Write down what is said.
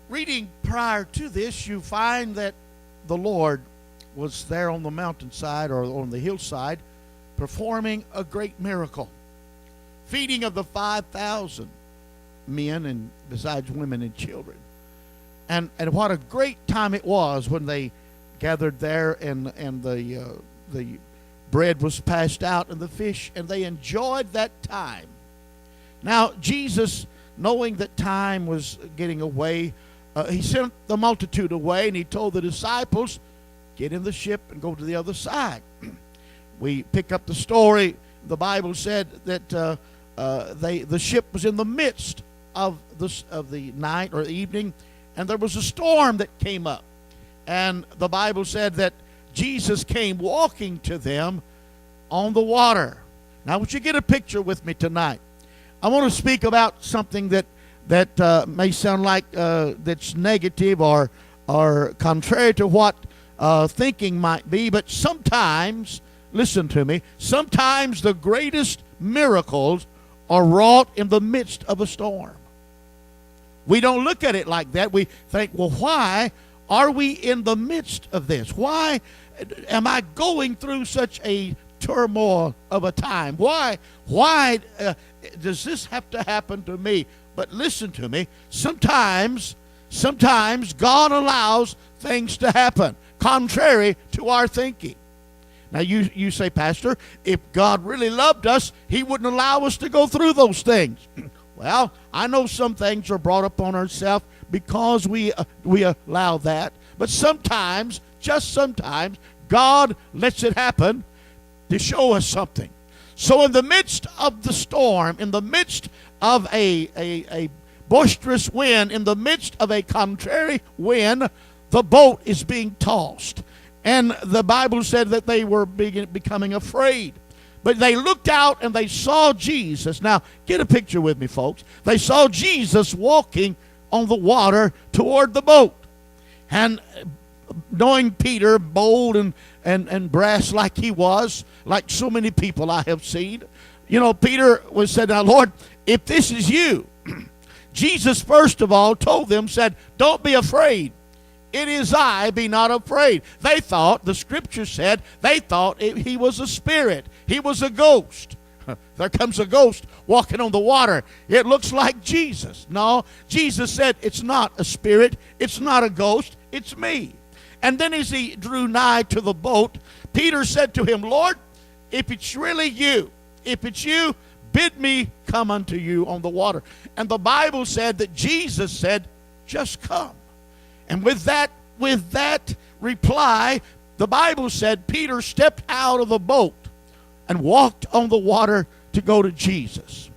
reading prior to this, you find that the Lord was there on the mountainside or on the hillside performing a great miracle. Feeding of the 5,000 men and besides women and children. And what a great time it was when they gathered there and the bread was passed out and the fish, and they enjoyed that time. Now, Jesus, knowing that time was getting away, he sent the multitude away, and he told the disciples, get in the ship and go to the other side. We pick up the story. The Bible said that the ship was in the midst of the night or the evening, and there was a storm that came up. And the Bible said that Jesus came walking to them on the water. Now, I want you to get a picture with me tonight. I want to speak about something that may sound like that's negative or contrary to what thinking might be, but sometimes, listen to me, sometimes the greatest miracles are wrought in the midst of a storm. We don't look at it like that. We think, well, why are we in the midst of this? Why am I going through such a turmoil of a time? Why does this have to happen to me? But listen to me. Sometimes God allows things to happen contrary to our thinking. Now you say, Pastor, if God really loved us, he wouldn't allow us to go through those things. Well, I know some things are brought upon ourselves because we allow that. But sometimes, just sometimes, God lets it happen to show us something. So in the midst of the storm, in the midst of a boisterous wind, in the midst of a contrary wind, the boat is being tossed. And the Bible said that they were becoming afraid. But they looked out and they saw Jesus. Now, get a picture with me, folks. They saw Jesus walking on the water toward the boat. And knowing Peter, bold and brass like he was, like so many people I have seen, Peter said, now, Lord, if this is you, Jesus first of all told them, said, don't be afraid. It is I, be not afraid. They thought, the scripture said, they thought he was a spirit. He was a ghost. There comes a ghost walking on the water. It looks like Jesus. No, Jesus said, it's not a spirit. It's not a ghost. It's me. And then as he drew nigh to the boat, Peter said to him, Lord, if it's really you, if it's you, bid me come unto you on the water. And the Bible said that Jesus said, just come. And with that reply, the Bible said Peter stepped out of the boat and walked on the water to go to Jesus.